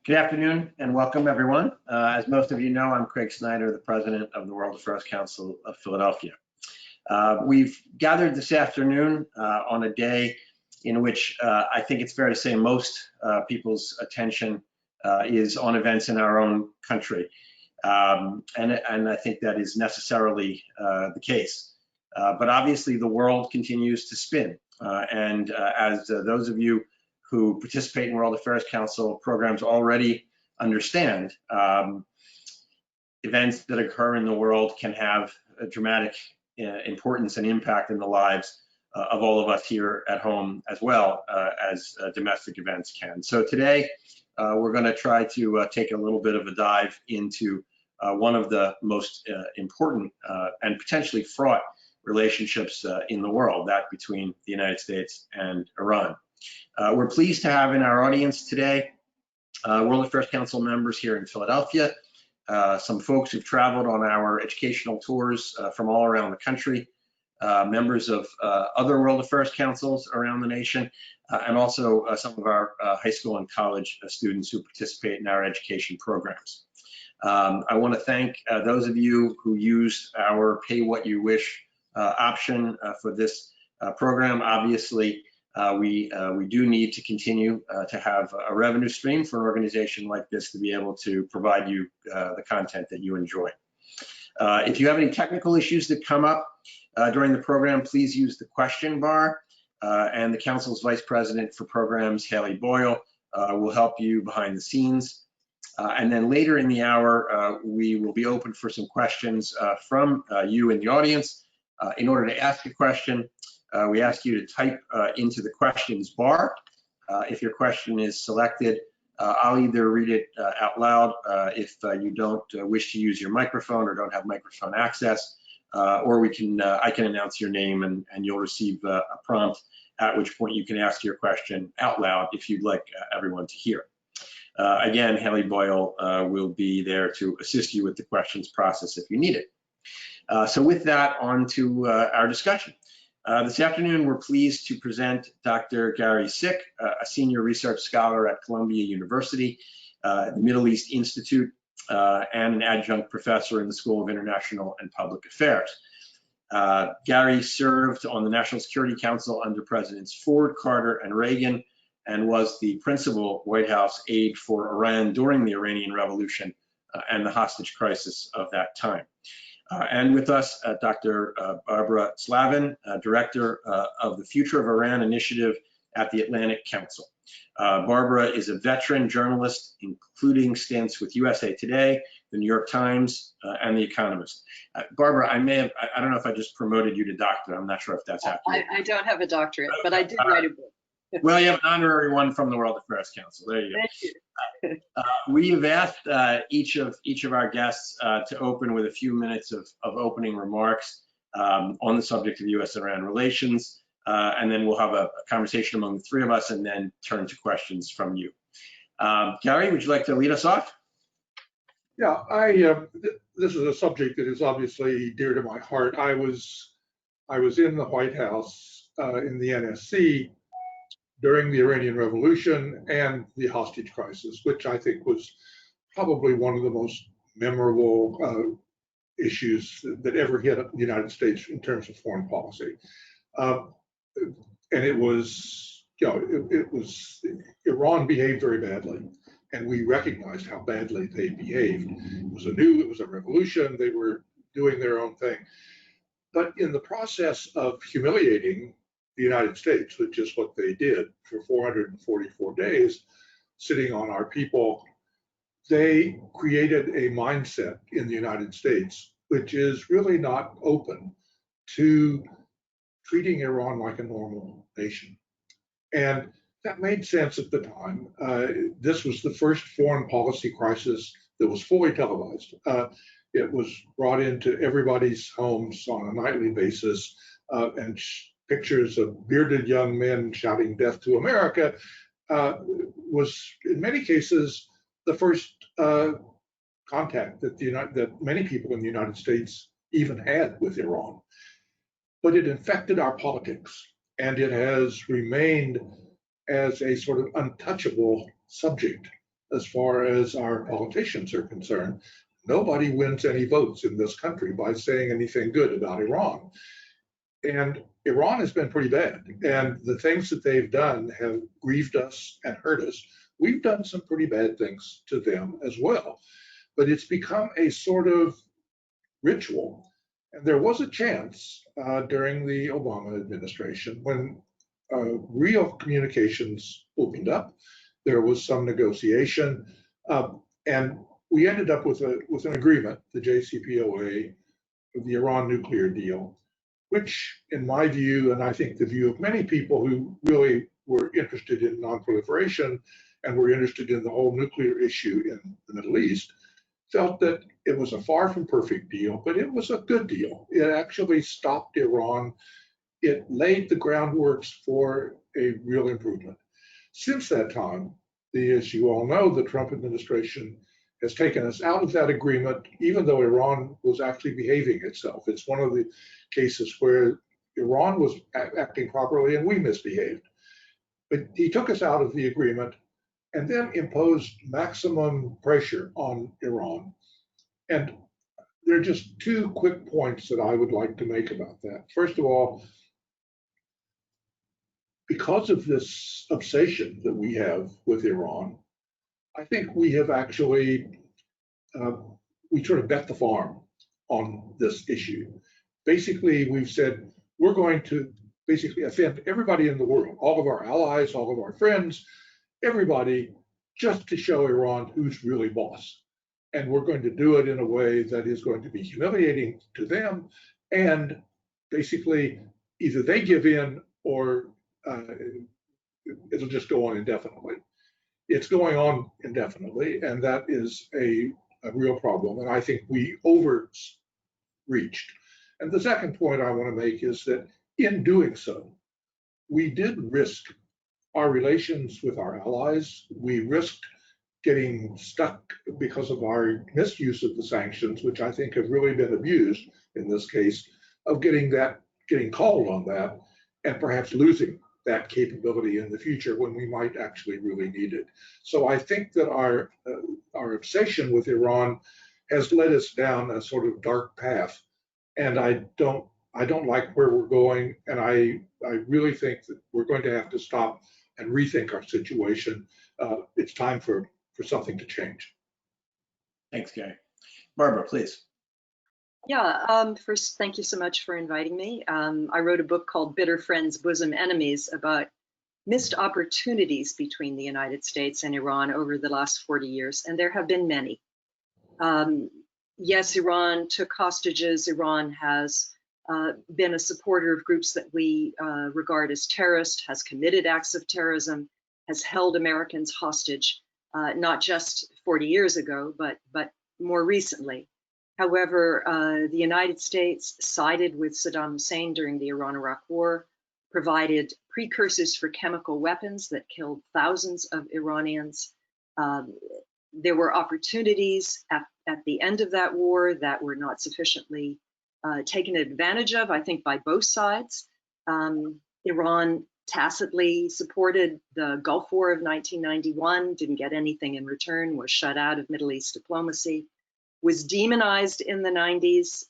Good afternoon and welcome, everyone. As most of you know, I'm Craig Snyder, the president of the World Affairs Council of Philadelphia. We've gathered this afternoon on a day in which I think it's fair to say most people's attention is on events in our own country. And I think that is necessarily the case. But obviously, the world continues to spin. As those of you who participate in World Affairs Council programs already understand, events that occur in the world can have a dramatic importance and impact in the lives of all of us here at home, as well as domestic events can. So today, we're going to try to take a little bit of a dive into one of the most important and potentially fraught relationships in the world, that between the United States and Iran. We're pleased to have in our audience today World Affairs Council members here in Philadelphia, some folks who've traveled on our educational tours from all around the country, members of other World Affairs Councils around the nation, and also some of our high school and college students who participate in our education programs. I want to thank those of you who used our Pay What You Wish option for this program. Obviously, we do need to continue to have a revenue stream for an organization like this to be able to provide you the content that you enjoy. If you have any technical issues that come up during the program, please use the question bar, and the Council's Vice President for Programs, Haley Boyle, will help you behind the scenes. And then later in the hour, we will be open for some questions from you in the audience. In order to ask a question, we ask you to type into the questions bar. If your question is selected, I'll either read it out loud if you don't wish to use your microphone or don't have microphone access, or I can announce your name and you'll receive a prompt, at which point you can ask your question out loud if you'd like everyone to hear. Again, Haley Boyle will be there to assist you with the questions process if you need it. So with that, on to our discussion. This afternoon, we're pleased to present Dr. Gary Sick, a senior research scholar at Columbia University, the Middle East Institute, and an adjunct professor in the School of International and Public Affairs. Gary served on the National Security Council under Presidents Ford, Carter, and Reagan, and was the principal White House aide for Iran during the Iranian Revolution and the hostage crisis of that time. And with us, Dr. Barbara Slavin, Director of the Future of Iran Initiative at the Atlantic Council. Barbara is a veteran journalist, including stints with USA Today, the New York Times, and The Economist. Barbara, I don't know if I just promoted you to doctor. I'm not sure if that's accurate. I don't have a doctorate, but I did write a book. Well, you have an honorary one from the World Affairs Council. There you go. Thank you. We have asked each of our guests to open with a few minutes of opening remarks on the subject of U.S.-Iran relations, and then we'll have a conversation among the three of us and then turn to questions from you. Gary, would you like to lead us off? Yeah, this is a subject that is obviously dear to my heart. I was in the White House in the NSC during the Iranian Revolution and the hostage crisis, which I think was probably one of the most memorable issues that ever hit the United States in terms of foreign policy. And it was, Iran behaved very badly, and we recognized how badly they behaved. It was a revolution, they were doing their own thing. But in the process of humiliating the United States, which is what they did for 444 days, sitting on our people, they created a mindset in the United States which is really not open to treating Iran like a normal nation. And that made sense at the time. This was the first foreign policy crisis that was fully televised. It was brought into everybody's homes on a nightly basis, and pictures of bearded young men shouting "Death to America" was, in many cases, the first contact that many people in the United States even had with Iran. But it infected our politics, and it has remained as a sort of untouchable subject as far as our politicians are concerned. Nobody wins any votes in this country by saying anything good about Iran. And Iran has been pretty bad. And the things that they've done have grieved us and hurt us. We've done some pretty bad things to them as well. But it's become a sort of ritual. And there was a chance during the Obama administration when real communications opened up. There was some negotiation, and we ended up with an agreement, the JCPOA, the Iran nuclear deal, which, in my view, and I think the view of many people who really were interested in nonproliferation and were interested in the whole nuclear issue in the Middle East, felt that it was a far from perfect deal, but it was a good deal. It actually stopped Iran. It laid the groundworks for a real improvement. Since that time, as you all know, the Trump administration has taken us out of that agreement, even though Iran was actually behaving itself. It's one of the cases where Iran was acting properly and we misbehaved. But he took us out of the agreement and then imposed maximum pressure on Iran. And there are just two quick points that I would like to make about that. First of all, because of this obsession that we have with Iran, I think we have actually, we sort of bet the farm on this issue. Basically, we've said, we're going to basically offend everybody in the world, all of our allies, all of our friends, everybody, just to show Iran who's really boss. And we're going to do it in a way that is going to be humiliating to them. And basically, either they give in or it'll just go on indefinitely. It's going on indefinitely, and that is a real problem. And I think we overreached. And the second point I want to make is that in doing so, we did risk our relations with our allies. We risked getting stuck because of our misuse of the sanctions, which I think have really been abused in this case, of getting called on that and perhaps losing that capability in the future when we might actually really need it. So I think that our obsession with Iran has led us down a sort of dark path, and I don't like where we're going, and I really think that we're going to have to stop and rethink our situation. It's time for something to change. Thanks, Gary. Barbara, please. Yeah, first, thank you so much for inviting me. I wrote a book called Bitter Friends, Bosom Enemies about missed opportunities between the United States and Iran over the last 40 years, and there have been many. Yes, Iran took hostages. Iran has been a supporter of groups that we regard as terrorist, has committed acts of terrorism, has held Americans hostage, not just 40 years ago, but more recently. However, the United States sided with Saddam Hussein during the Iran-Iraq War, provided precursors for chemical weapons that killed thousands of Iranians. There were opportunities at the end of that war that were not sufficiently taken advantage of, I think, by both sides. Iran tacitly supported the Gulf War of 1991, didn't get anything in return, was shut out of Middle East diplomacy, was demonized in the 90s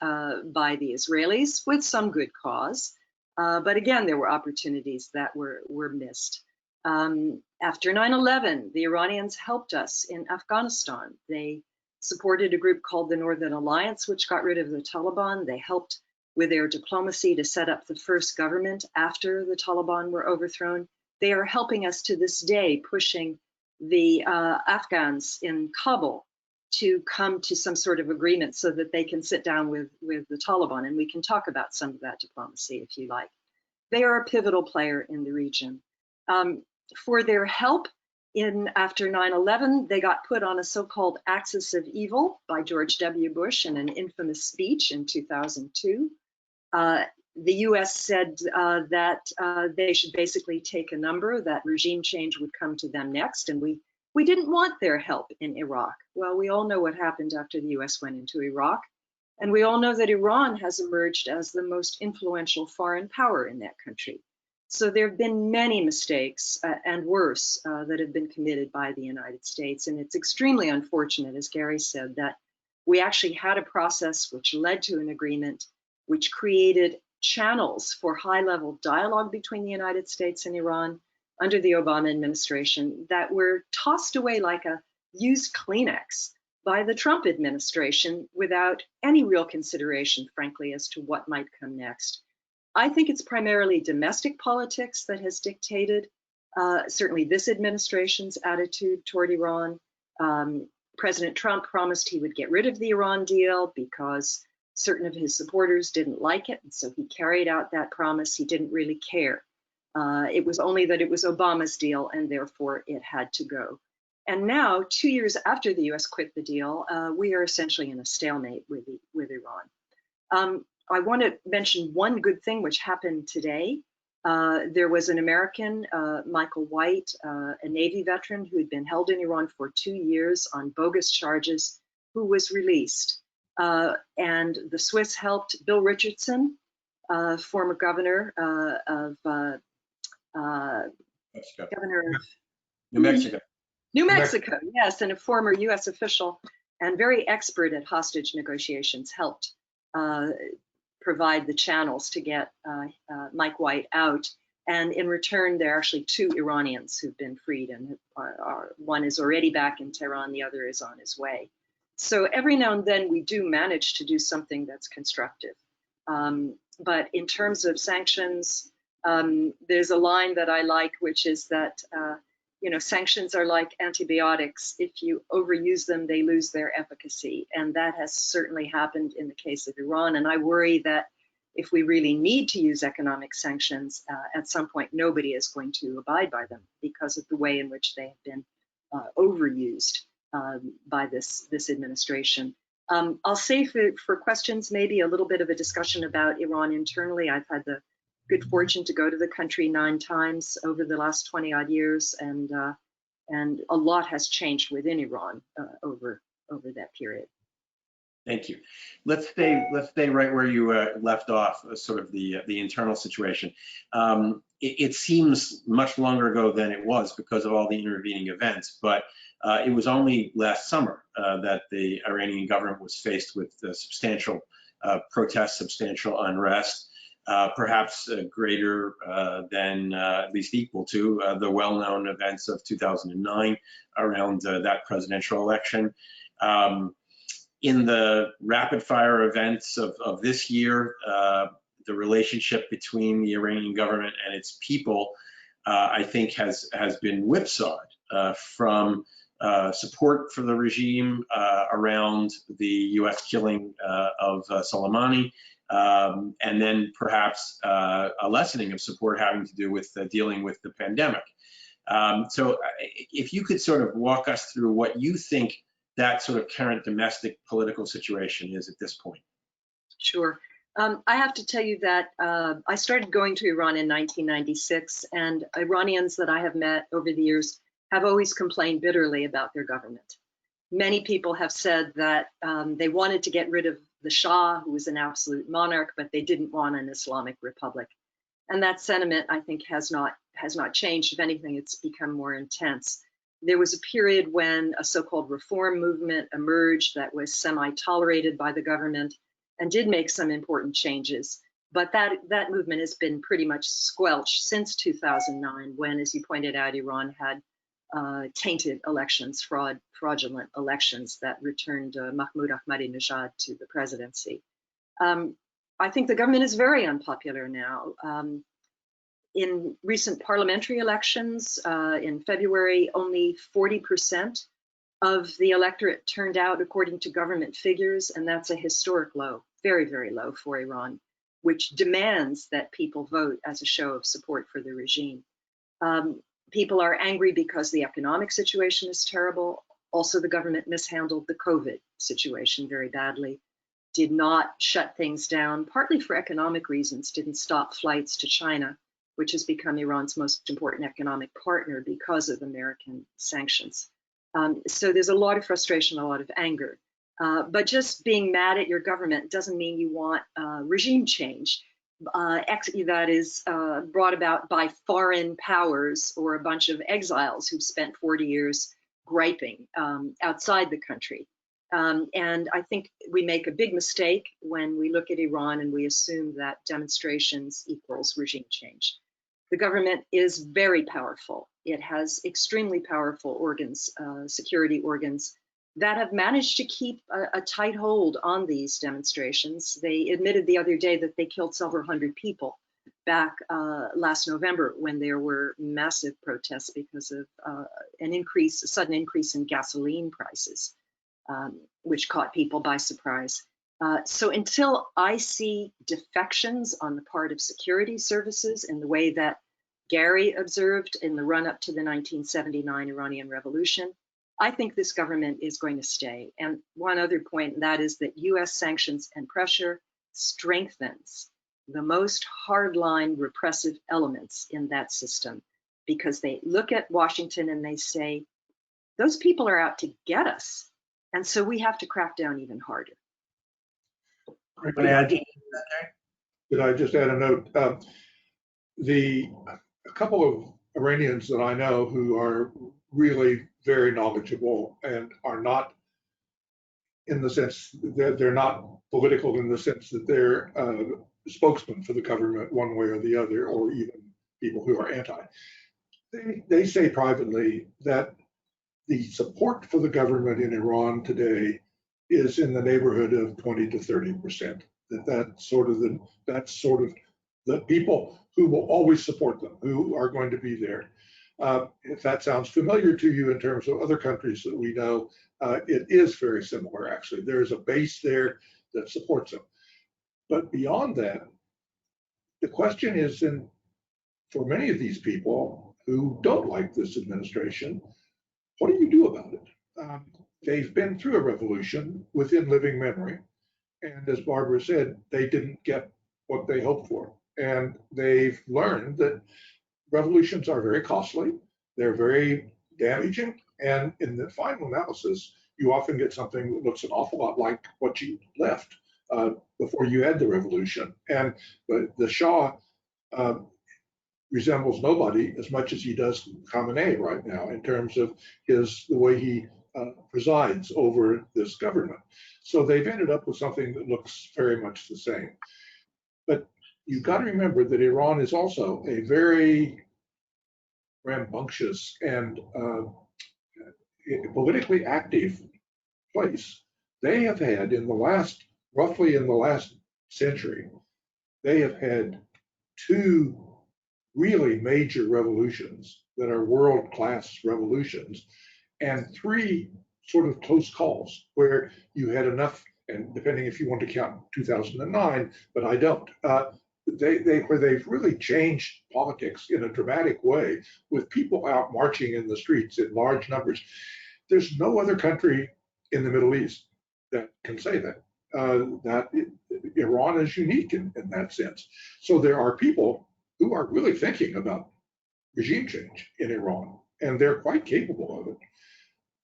by the Israelis with some good cause. But again, there were opportunities that were missed. After 9/11, the Iranians helped us in Afghanistan. They supported a group called the Northern Alliance, which got rid of the Taliban. They helped with their diplomacy to set up the first government after the Taliban were overthrown. They are helping us to this day, pushing the Afghans in Kabul to come to some sort of agreement so that they can sit down with the Taliban. And we can talk about some of that diplomacy if you like. They are a pivotal player in the region. For their help after 9/11, they got put on a so-called axis of evil by George W. Bush in an infamous speech in 2002. The US said that they should basically take a number, that regime change would come to them next, and we didn't want their help in Iraq. Well, we all know what happened after the US went into Iraq, and we all know that Iran has emerged as the most influential foreign power in that country. So there have been many mistakes and worse that have been committed by the United States. And it's extremely unfortunate, as Gary said, that we actually had a process which led to an agreement, which created channels for high-level dialogue between the United States and Iran under the Obama administration that were tossed away like a used Kleenex by the Trump administration without any real consideration, frankly, as to what might come next. I think it's primarily domestic politics that has dictated certainly this administration's attitude toward Iran. President Trump promised he would get rid of the Iran deal because certain of his supporters didn't like it, and so he carried out that promise. He didn't really care. It was only that it was Obama's deal, and therefore it had to go. And now, 2 years after the U.S. quit the deal, we are essentially in a stalemate with Iran. I want to mention one good thing which happened today. There was an American, Michael White, a Navy veteran who had been held in Iran for 2 years on bogus charges, who was released. And the Swiss helped Bill Richardson, former governor of New Mexico, yes, and a former U.S. official and very expert at hostage negotiations, helped provide the channels to get Mike White out. And in return, there are actually 2 Iranians who've been freed, and one is already back in Tehran, the other is on his way. So every now and then we do manage to do something that's constructive. But in terms of sanctions, there's a line that I like, which is that sanctions are like antibiotics. If you overuse them, they lose their efficacy. And that has certainly happened in the case of Iran. And I worry that if we really need to use economic sanctions, at some point, nobody is going to abide by them because of the way in which they have been overused by this administration. I'll save for questions, maybe a little bit of a discussion about Iran internally. I've had the good fortune to go to the country 9 times over the last 20 odd years, and a lot has changed within Iran over that period. Thank you. Let's stay right where you left off, sort of the internal situation. It seems much longer ago than it was because of all the intervening events, but it was only last summer that the Iranian government was faced with substantial protests, substantial unrest. Perhaps greater than, at least equal to, the well-known events of 2009 around that presidential election. In the rapid-fire events of this year, the relationship between the Iranian government and its people, I think, has been whipsawed from support for the regime around the U.S. killing of Soleimani, and then perhaps a lessening of support having to do with dealing with the pandemic. So if you could sort of walk us through what you think that sort of current domestic political situation is at this point. Sure. I have to tell you that I started going to Iran in 1996, and Iranians that I have met over the years have always complained bitterly about their government. Many people have said that they wanted to get rid of the Shah, who was an absolute monarch, but they didn't want an Islamic republic. And that sentiment, I think, has not changed. If anything, it's become more intense. There was a period when a so-called reform movement emerged that was semi-tolerated by the government and did make some important changes. But that movement has been pretty much squelched since 2009, when, as you pointed out, Iran had tainted elections, fraudulent elections that returned Mahmoud Ahmadinejad to the presidency. I think the government is very unpopular now. In recent parliamentary elections in February, only 40% of the electorate turned out according to government figures, and that's a historic low, very, very low for Iran, which demands that people vote as a show of support for the regime. People are angry because the economic situation is terrible. Also, the government mishandled the COVID situation very badly, did not shut things down, partly for economic reasons, didn't stop flights to China, which has become Iran's most important economic partner because of American sanctions. So there's a lot of frustration, a lot of anger. But just being mad at your government doesn't mean you want regime change. that is brought about by foreign powers or a bunch of exiles who've spent 40 years griping outside the country. And I think we make a big mistake when we look at Iran and we assume that demonstrations equals regime change. The government is very powerful. It has extremely powerful organs, security organs, that have managed to keep a tight hold on these demonstrations. They admitted the other day that they killed several hundred people back last November when there were massive protests because of a sudden increase in gasoline prices, which caught people by surprise. So until I see defections on the part of security services in the way that Gary observed in the run-up to the 1979 Iranian Revolution, I think this government is going to stay. And one other point, and that is that US sanctions and pressure strengthens the most hardline repressive elements in that system, because they look at Washington and they say, those people are out to get us. And so we have to crack down even harder. Could I just add a note? A couple of Iranians that I know who are really very knowledgeable and are not, in the sense that they're not political in the sense that they're spokesmen for the government one way or the other, or even people who are anti. They say privately that the support for the government in Iran today is in the neighborhood of 20 to 30%. That's sort of the people who will always support them, who are going to be there. If that sounds familiar to you in terms of other countries that we know, it is very similar, actually. There's a base there that supports them. But beyond that, the question is, for many of these people who don't like this administration, what do you do about it? They've been through a revolution within living memory. And as Barbara said, they didn't get what they hoped for. And they've learned that revolutions are very costly, they're very damaging, and in the final analysis, you often get something that looks an awful lot like what you left before you had the revolution. And the Shah resembles nobody as much as he does Khamenei right now in terms of the way he presides over this government. So they've ended up with something that looks very much the same. But you've got to remember that Iran is also a very rambunctious and politically active place. They have had roughly in the last century, they have had two really major revolutions that are world-class revolutions, and three sort of close calls where you had enough, and depending if you want to count 2009, but I don't, where they've really changed politics in a dramatic way with people out marching in the streets in large numbers. There's no other country in the Middle East that can say that. Iran is unique in that sense. So there are people who are really thinking about regime change in Iran, and they're quite capable of it.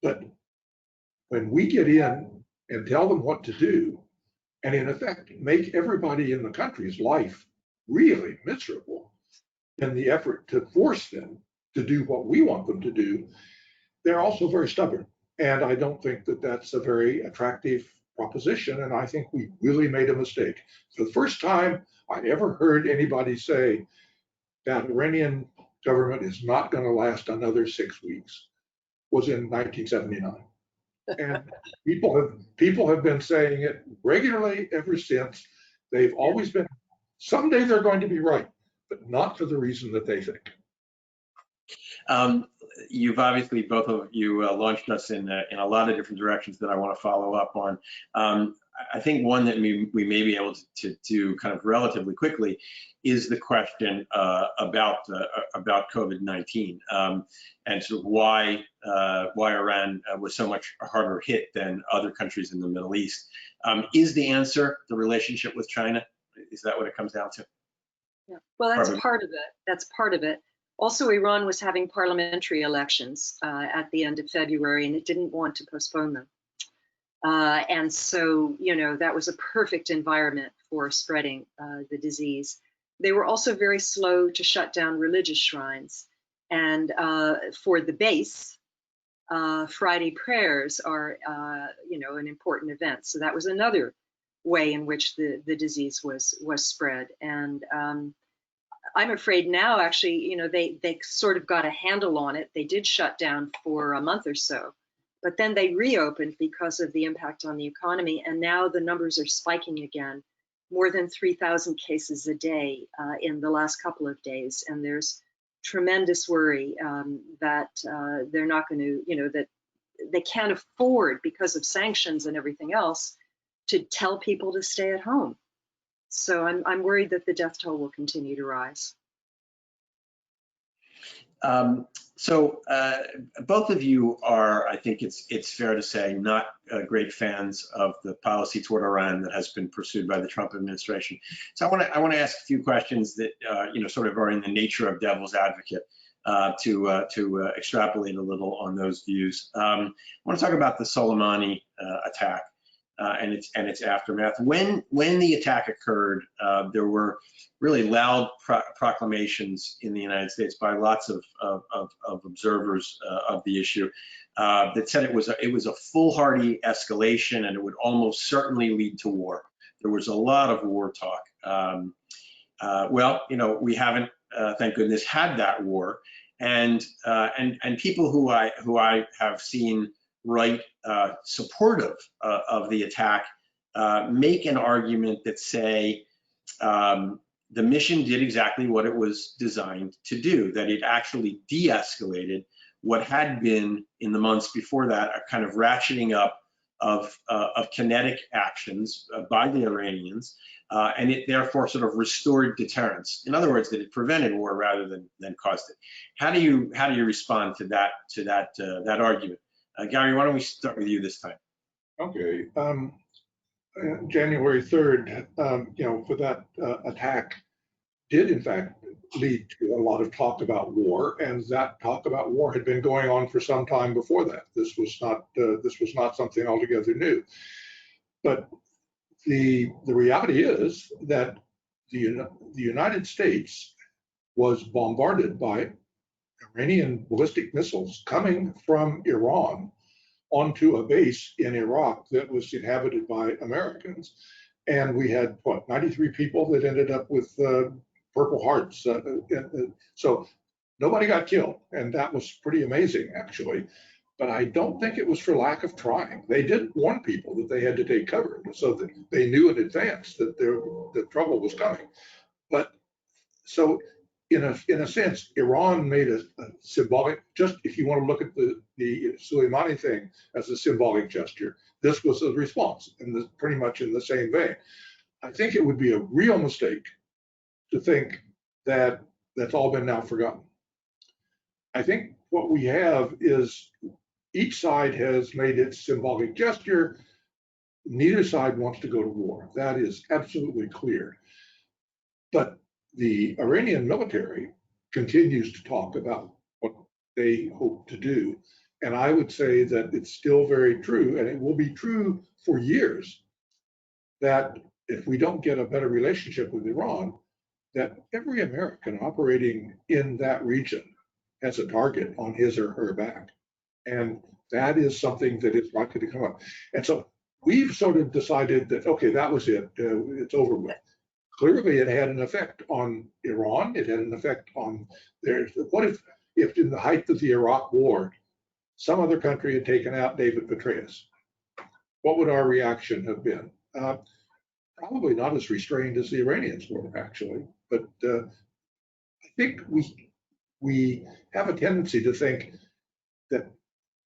But when we get in and tell them what to do, and in effect make everybody in the country's life really miserable in the effort to force them to do what we want them to do, they're also very stubborn. And I don't think that that's a very attractive proposition, and I think we really made a mistake. For the first time I ever heard anybody say that Iranian government is not going to last another 6 weeks was in 1979. And people have been saying it regularly ever since. They've always been, someday they're going to be right, but not for the reason that they think. You've obviously, both of you, launched us in a lot of different directions that I want to follow up on. I think one that we may be able to do kind of relatively quickly is the question about COVID-19 and sort of why Iran was so much harder hit than other countries in the Middle East. Is the answer the relationship with China? Is that what it comes down to? Yeah. Well, that's part of it. That's part of it. Also, Iran was having parliamentary elections at the end of February, and it didn't want to postpone them. And so, that was a perfect environment for spreading the disease. They were also very slow to shut down religious shrines. And for the base, Friday prayers are, an important event. So that was another way in which the disease was spread. And I'm afraid now, actually, they sort of got a handle on it. They did shut down for a month or so, but then they reopened because of the impact on the economy. And now the numbers are spiking again, more than 3,000 cases a day in the last couple of days. And there's tremendous worry that they're not going to, that they can't afford, because of sanctions and everything else, to tell people to stay at home. So I'm worried that the death toll will continue to rise. So both of you are, I think it's fair to say, not great fans of the policy toward Iran that has been pursued by the Trump administration. So I want to ask a few questions that sort of are in the nature of devil's advocate to extrapolate a little on those views. I want to talk about the Soleimani attack. And its aftermath. When the attack occurred, there were really loud proclamations in the United States by lots of observers of the issue that said it was a foolhardy escalation and it would almost certainly lead to war. There was a lot of war talk. Well, we haven't, thank goodness, had that war, and people who I have seen right supportive of the attack make an argument that say the mission did exactly what it was designed to do, that it actually de-escalated what had been in the months before that a kind of ratcheting up of kinetic actions by the Iranians, and it therefore sort of restored deterrence. In other words, that it prevented war rather than caused it. How do you respond to that argument? Gary, why don't we start with you this time? Okay. January 3rd, for that attack did in fact lead to a lot of talk about war, and that talk about war had been going on for some time before that. This was not something altogether new. But the reality is that the United States was bombarded by Iranian ballistic missiles coming from Iran onto a base in Iraq that was inhabited by Americans. And we had, 93 people that ended up with Purple Hearts. So nobody got killed. And that was pretty amazing, actually. But I don't think it was for lack of trying. They did warn people that they had to take cover so that they knew in advance that the trouble was coming. But so in a sense, Iran made a symbolic, just if you want to look at the Soleimani thing as a symbolic gesture, this was a response, and pretty much in the same vein. I think it would be a real mistake to think that that's all been now forgotten. I think what we have is each side has made its symbolic gesture. Neither side wants to go to war. That is absolutely clear. But the Iranian military continues to talk about what they hope to do. And I would say that it's still very true, and it will be true for years, that if we don't get a better relationship with Iran, that every American operating in that region has a target on his or her back. And that is something that is likely to come up. And so we've sort of decided that, okay, that was it, it's over with. Clearly, it had an effect on Iran. It had an effect on theirs. What if in the height of the Iraq War, some other country had taken out David Petraeus? What would our reaction have been? Probably not as restrained as the Iranians were, actually. But I think we have a tendency to think that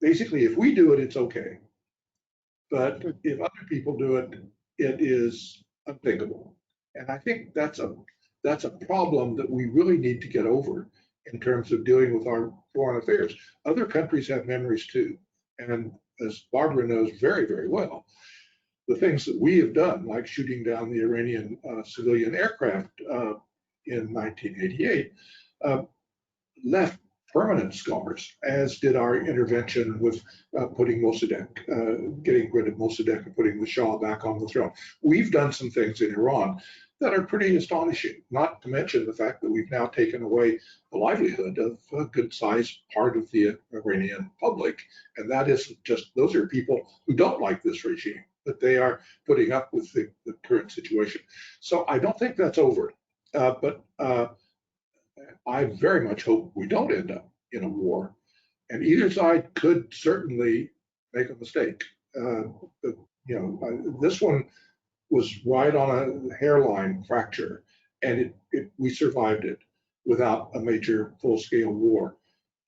basically, if we do it, it's okay. But if other people do it, it is unthinkable. And I think that's a problem that we really need to get over in terms of dealing with our foreign affairs. Other countries have memories too. And as Barbara knows very, very well, the things that we have done, like shooting down the Iranian civilian aircraft in 1988, left permanent scars, as did our intervention with putting Mossadegh, getting rid of Mossadegh and putting the Shah back on the throne. We've done some things in Iran that are pretty astonishing, not to mention the fact that we've now taken away the livelihood of a good-sized part of the Iranian public. And that isn't just, those are people who don't like this regime, but they are putting up with the current situation. So I don't think that's over. But I very much hope we don't end up in a war. And either side could certainly make a mistake. But, you know, this one was right on a hairline fracture, and we survived it without a major full-scale war.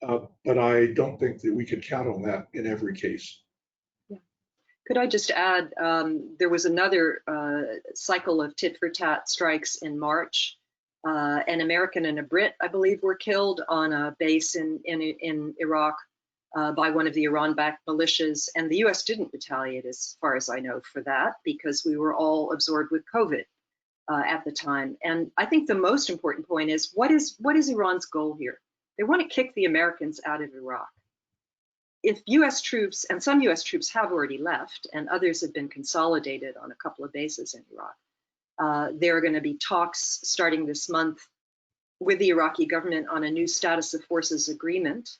But I don't think that we can count on that in every case. Yeah. Could I just add, there was another cycle of tit-for-tat strikes in March. An American and a Brit, I believe, were killed on a base in Iraq by one of the Iran-backed militias, and the U.S. didn't retaliate, as far as I know, for that, because we were all absorbed with COVID at the time. And I think the most important point is, what is Iran's goal here? They want to kick the Americans out of Iraq. If U.S. troops, and some U.S. troops have already left, and others have been consolidated on a couple of bases in Iraq, there are going to be talks starting this month with the Iraqi government on a new status of forces agreement,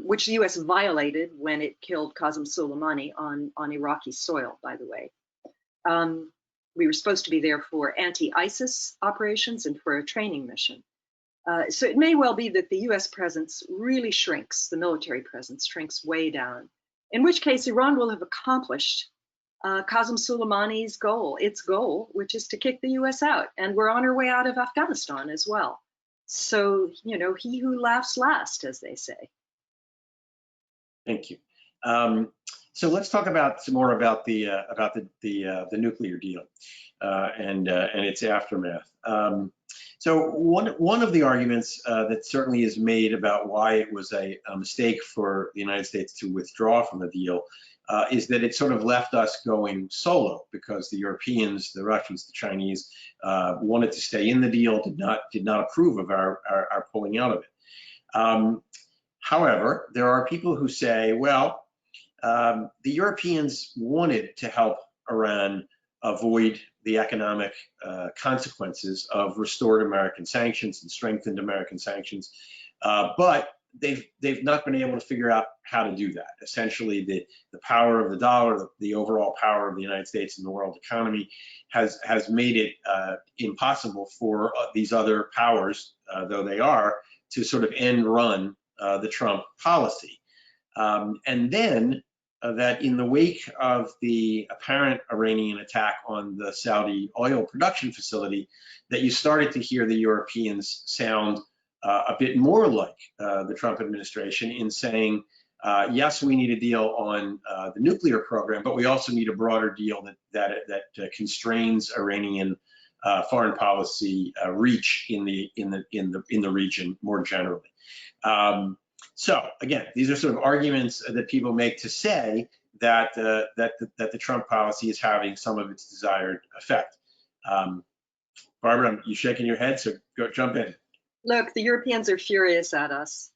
which the U.S. violated when it killed Qasem Soleimani on Iraqi soil, by the way. We were supposed to be there for anti-ISIS operations and for a training mission. So it may well be that the U.S. presence really shrinks, the military presence shrinks way down, in which case Iran will have accomplished Qasem Soleimani's goal, its goal, which is to kick the U.S. out. And we're on our way out of Afghanistan as well. So, you know, he who laughs last, as they say. Thank you. So let's talk about some more about the nuclear deal and its aftermath. So one of the arguments that certainly is made about why it was a mistake for the United States to withdraw from the deal is that it sort of left us going solo, because the Europeans, the Russians, the Chinese wanted to stay in the deal, did not approve of our pulling out of it. However, there are people who say, well, the Europeans wanted to help Iran avoid the economic consequences of restored American sanctions and strengthened American sanctions, but they've not been able to figure out how to do that. Essentially, the power of the dollar, the overall power of the United States in the world economy has made it impossible for these other powers, though they are, to sort of end run the Trump policy. And then that in the wake of the apparent Iranian attack on the Saudi oil production facility, that you started to hear the Europeans sound a bit more like the Trump administration in saying, yes, we need a deal on the nuclear program, but we also need a broader deal that constrains Iranian foreign policy reach in the region more generally. So again, these are sort of arguments that people make to say that the Trump policy is having some of its desired effect. Barbara, you shaking your head, so jump in. Look, the Europeans are furious at us.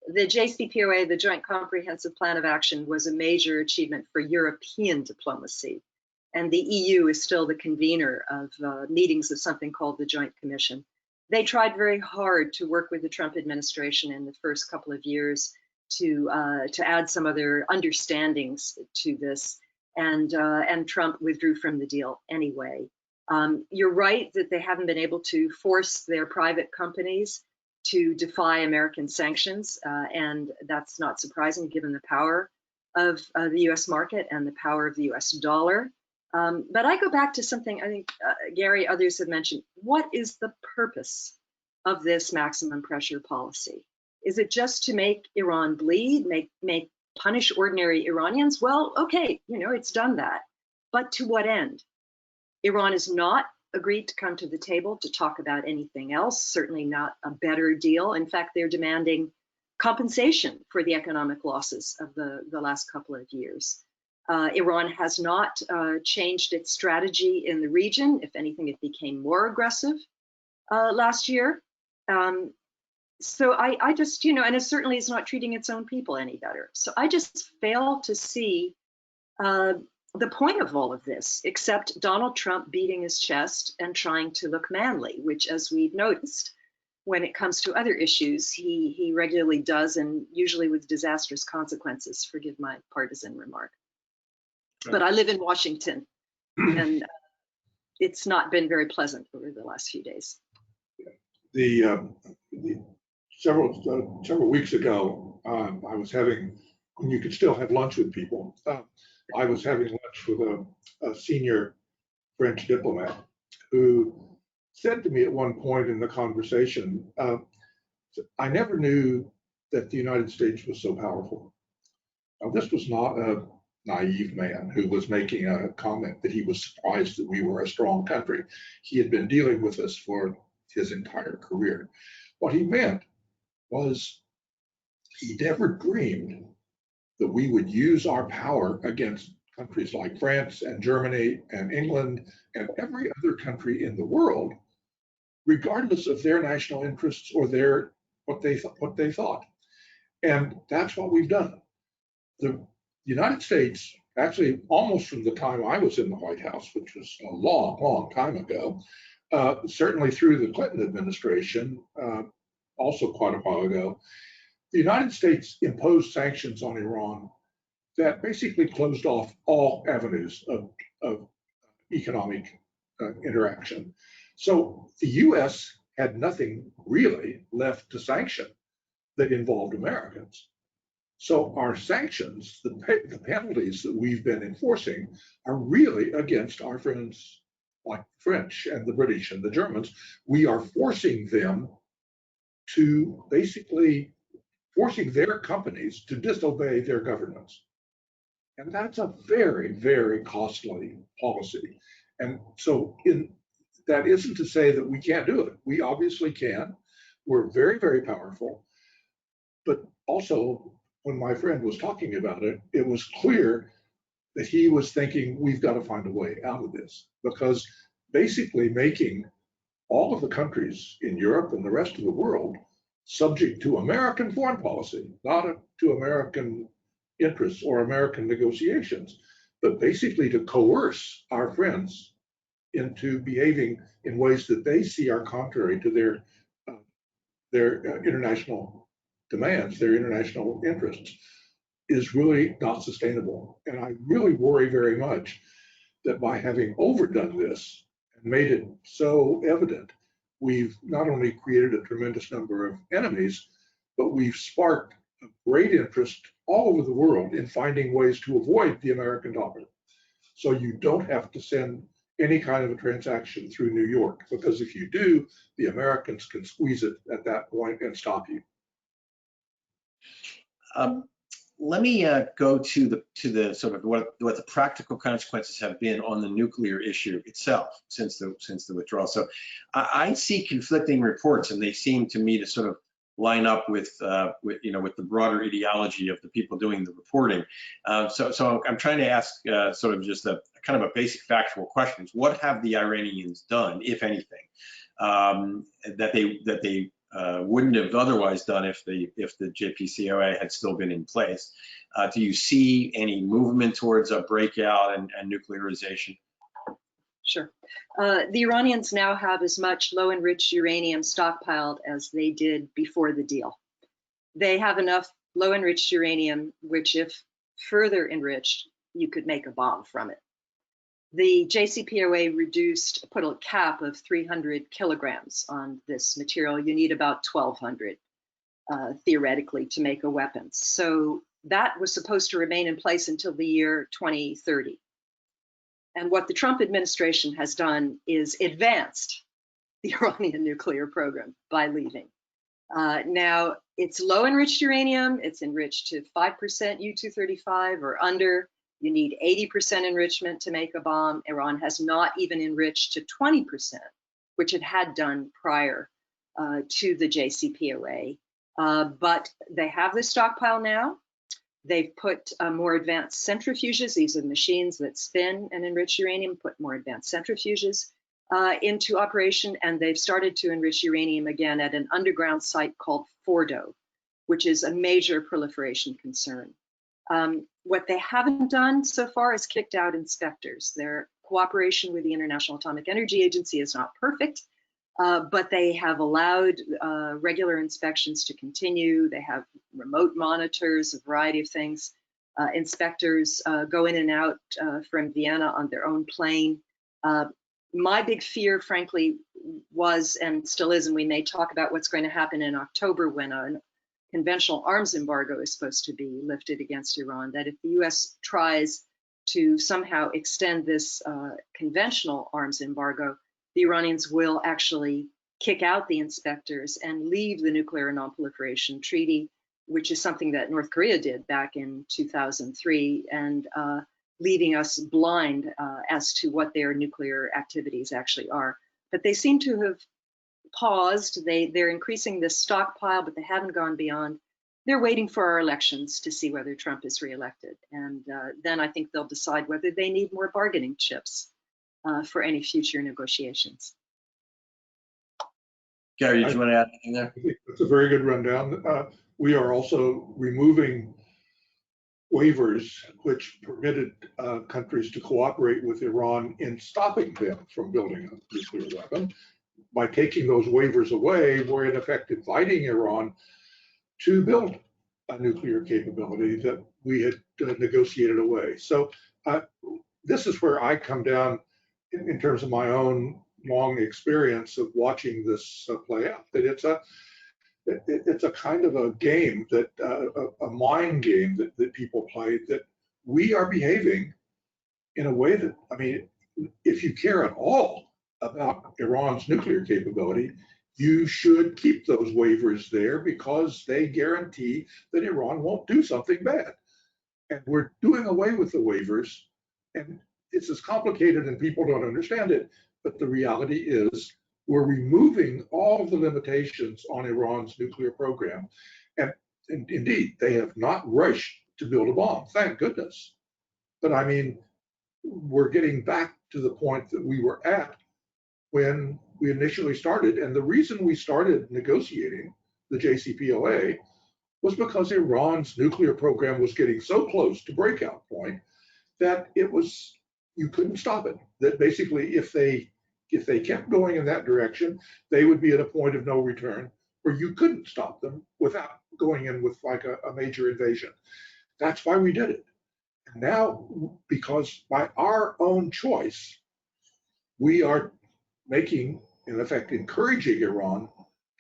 The JCPOA, the Joint Comprehensive Plan of Action, was a major achievement for European diplomacy. And the EU is still the convener of meetings of something called the Joint Commission. They tried very hard to work with the Trump administration in the first couple of years to add some other understandings to this, and Trump withdrew from the deal anyway. You're right that they haven't been able to force their private companies to defy American sanctions, and that's not surprising given the power of the U.S. market and the power of the U.S. dollar. But I go back to something I think Gary, others have mentioned. What is the purpose of this maximum pressure policy? Is it just to make Iran bleed, punish ordinary Iranians? Well, okay, you know, it's done that. But to what end? Iran has not agreed to come to the table to talk about anything else, certainly not a better deal. In fact, they're demanding compensation for the economic losses of the last couple of years. Iran has not changed its strategy in the region. If anything, it became more aggressive last year. So I just, you know, and it certainly is not treating its own people any better. So I just fail to see the point of all of this, except Donald Trump beating his chest and trying to look manly, which, as we've noticed, when it comes to other issues, he regularly does, and usually with disastrous consequences. Forgive my partisan remark. Right. But I live in Washington, and it's not been very pleasant over the last few days. Several weeks ago, I was having, when you could still have lunch with people, I was having lunch with a senior French diplomat who said to me at one point in the conversation, I never knew that the United States was so powerful. Now, this was not a naive man who was making a comment that he was surprised that we were a strong country. He had been dealing with us for his entire career. What he meant was he never dreamed that we would use our power against countries like France and Germany and England and every other country in the world, regardless of their national interests or what they thought. And that's what we've done. The United States, actually almost from the time I was in the White House, which was a long, long time ago, certainly through the Clinton administration, also quite a while ago, the United States imposed sanctions on Iran that basically closed off all avenues of economic interaction. So the US had nothing really left to sanction that involved Americans. So our sanctions, the penalties that we've been enforcing, are really against our friends like the French and the British and the Germans. We are forcing them to basically forcing their companies to disobey their governments. And that's a very, very costly policy. And so that isn't to say that we can't do it. We obviously can. We're very, very powerful. But also, when my friend was talking about it, it was clear that he was thinking, we've got to find a way out of this, because basically making all of the countries in Europe and the rest of the world subject to American foreign policy, not to American interests or American negotiations, but basically to coerce our friends into behaving in ways that they see are contrary to their international demands, their international interests, is really not sustainable. And I really worry very much that by having overdone this and made it so evident, we've not only created a tremendous number of enemies, but we've sparked a great interest all over the world in finding ways to avoid the American dollar. So you don't have to send any kind of a transaction through New York, because if you do, the Americans can squeeze it at that point and stop you. Let me go to the sort of what the practical consequences have been on the nuclear issue itself since the withdrawal. So I see conflicting reports, and they seem to me to sort of line up with the broader ideology of the people doing the reporting. So I'm trying to ask sort of just a kind of a basic factual questions. What have the Iranians done, if anything, that they wouldn't have otherwise done if the JCPOA had still been in place? Do you see any movement towards a breakout and nuclearization? Sure. The Iranians now have as much low-enriched uranium stockpiled as they did before the deal. They have enough low-enriched uranium, which, if further enriched, you could make a bomb from it. The JCPOA put a cap of 300 kilograms on this material. You need about 1,200 theoretically to make a weapon. So that was supposed to remain in place until the year 2030. And what the Trump administration has done is advanced the Iranian nuclear program by leaving. Now, it's low enriched uranium. It's enriched to 5% U-235 or under. You need 80% enrichment to make a bomb. Iran has not even enriched to 20%, which it had done prior to the JCPOA. But they have the stockpile now. They've put more advanced centrifuges. These are machines that spin and enrich uranium, put more advanced centrifuges. into operation, and they've started to enrich uranium again at an underground site called Fordo, which is a major proliferation concern. What they haven't done so far is kicked out inspectors. Their cooperation with the International Atomic Energy Agency is not perfect, but they have allowed regular inspections to continue. They have remote monitors, a variety of things. Inspectors go in and out from Vienna on their own plane. My big fear, frankly, was and still is, and we may talk about what's going to happen in October when a conventional arms embargo is supposed to be lifted against Iran, that if the US tries to somehow extend this conventional arms embargo, the Iranians will actually kick out the inspectors and leave the Nuclear Non-Proliferation Treaty, which is something that North Korea did back in 2003, and leaving us blind as to what their nuclear activities actually are. But they seem to have paused. They're increasing this stockpile, but they haven't gone beyond. They're waiting for our elections to see whether Trump is reelected. And then I think they'll decide whether they need more bargaining chips for any future negotiations. Gary, did you want to add anything there? I think that's a very good rundown. We are also removing waivers which permitted countries to cooperate with Iran in stopping them from building a nuclear weapon. By taking those waivers away, we're in effect inviting Iran to build a nuclear capability that we had negotiated away. So this is where I come down in terms of my own long experience of watching this play out, that it's a kind of a game, that a mind game that people play, that we are behaving in a way that, I mean, if you care at all about Iran's nuclear capability, you should keep those waivers there because they guarantee that Iran won't do something bad. And we're doing away with the waivers, and it's as complicated and people don't understand it, but the reality is we're removing all of the limitations on Iran's nuclear program. And indeed, they have not rushed to build a bomb, thank goodness. But I mean, we're getting back to the point that we were at when we initially started. And the reason we started negotiating the JCPOA was because Iran's nuclear program was getting so close to breakout point that you couldn't stop it. That basically, if they kept going in that direction, they would be at a point of no return where you couldn't stop them without going in with like a major invasion. That's why we did it. And now, because by our own choice, we are making, in effect, encouraging Iran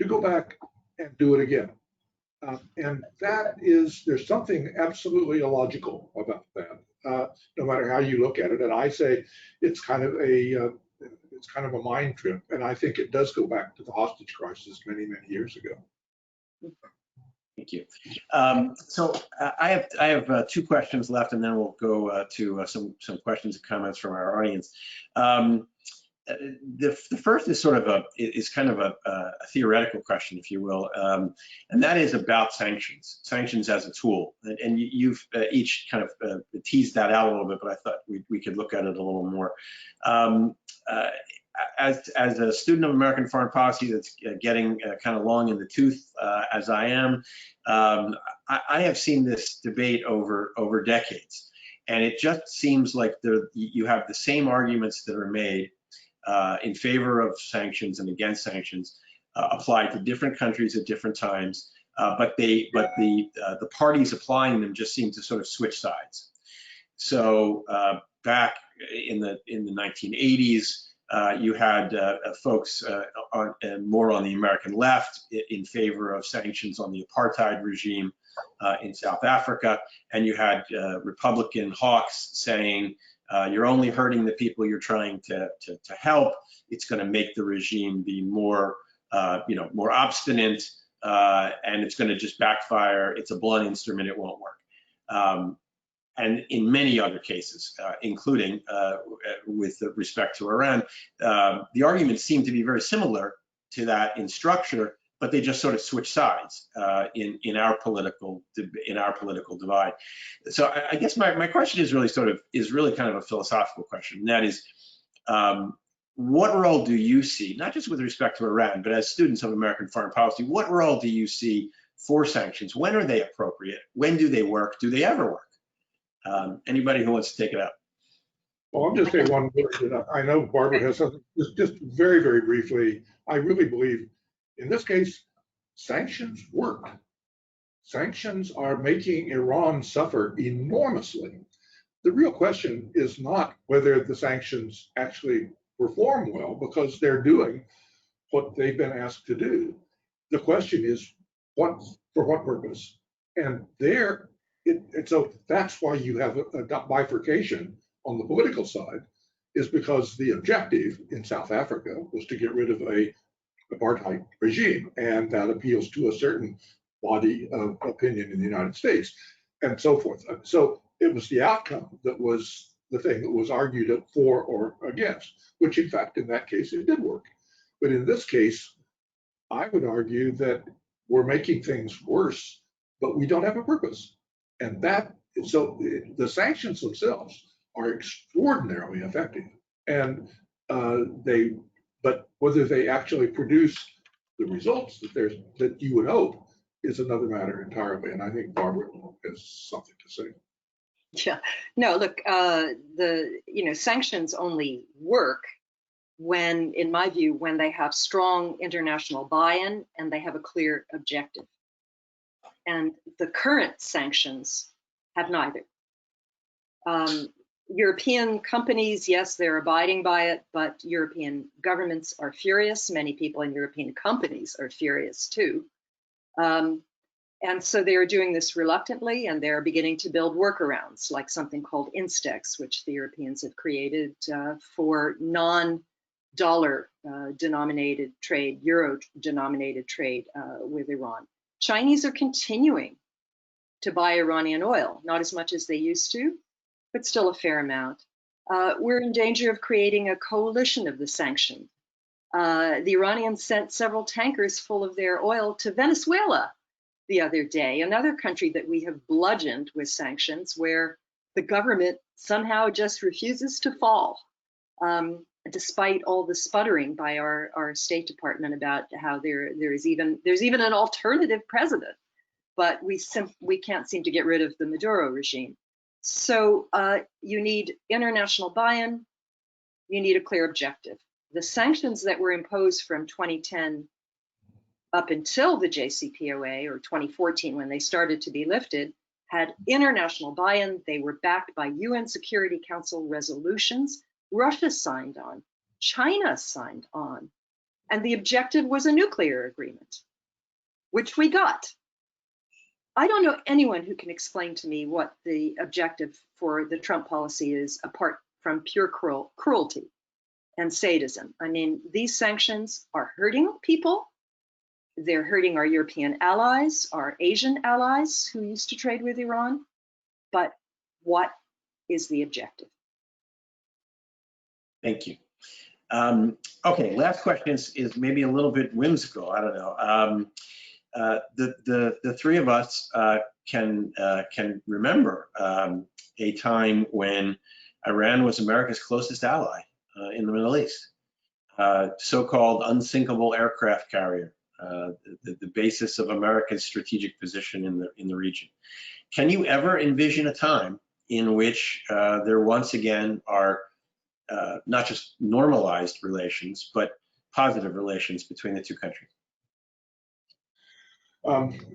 to go back and do it again. And that is, there's something absolutely illogical about that, no matter how you look at it. And I say it's kind of a mind trip. And I think it does go back to the hostage crisis many, many years ago. Thank you. So I have 2 questions left, and then we'll go to some questions and comments from our audience. The first is sort of kind of a theoretical question, if you will, and that is about sanctions as a tool. And you've each kind of teased that out a little bit, but I thought we could look at it a little more. As a student of American foreign policy that's getting kind of long in the tooth, as I am, I have seen this debate over decades, and it just seems like you have the same arguments that are made in favor of sanctions and against sanctions applied to different countries at different times, but the parties applying them just seem to sort of switch sides. So back in the 1980s, you had folks more on the American left in favor of sanctions on the apartheid regime in South Africa, and you had Republican hawks saying, you're only hurting the people you're trying to help. It's going to make the regime be more, more obstinate, and it's going to just backfire. It's a blunt instrument. It won't work. And in many other cases, including with respect to Iran, the arguments seem to be very similar to that in structure, but they just sort of switch sides in our political divide. So I guess my question is really kind of a philosophical question, and that is, what role do you see, not just with respect to Iran, but as students of American foreign policy, what role do you see for sanctions? When are they appropriate? When do they work? Do they ever work? Anybody who wants to take it up? Well, I'll just say one word, and I know Barbara has something, just very, very briefly. I really believe in this case, sanctions work. Sanctions are making Iran suffer enormously. The real question is not whether the sanctions actually perform well, because they're doing what they've been asked to do. The question is, for what purpose? And so that's why you have a bifurcation on the political side, is because the objective in South Africa was to get rid of a apartheid regime, and that appeals to a certain body of opinion in the United States, and so forth. So it was the outcome that was the thing that was argued for or against, which in fact, in that case, it did work. But in this case, I would argue that we're making things worse, but we don't have a purpose. And so the sanctions themselves are extraordinarily effective. And but whether they actually produce the results that you would hope is another matter entirely. And I think Barbara has something to say. Yeah, no, look, sanctions only work when, in my view, when they have strong international buy-in and they have a clear objective. And the current sanctions have neither. European companies, yes, they're abiding by it, but European governments are furious. Many people in European companies are furious too. And so they are doing this reluctantly, and they're beginning to build workarounds, like something called Instex, which the Europeans have created for non-dollar denominated trade, euro denominated trade with Iran. Chinese are continuing to buy Iranian oil, not as much as they used to, but still a fair amount. We're in danger of creating a coalition of the sanctioned. The Iranians sent several tankers full of their oil to Venezuela the other day, another country that we have bludgeoned with sanctions, where the government somehow just refuses to fall, despite all the sputtering by our State Department about how there's even an alternative president, but we can't seem to get rid of the Maduro regime. So you need international buy-in, you need a clear objective. The sanctions that were imposed from 2010 up until the JCPOA, or 2014 when they started to be lifted, had international buy-in. They were backed by UN Security Council resolutions. Russia signed on, China signed on, and the objective was a nuclear agreement, which we got. I don't know anyone who can explain to me what the objective for the Trump policy is, apart from pure cruelty and sadism. I mean, these sanctions are hurting people. They're hurting our European allies, our Asian allies who used to trade with Iran. But what is the objective? Thank you. Okay, last question is maybe a little bit whimsical. I don't know. The three of us can remember a time when Iran was America's closest ally in the Middle East, so-called unsinkable aircraft carrier, the basis of America's strategic position in the region. Can you ever envision a time in which there once again are not just normalized relations, but positive relations between the two countries?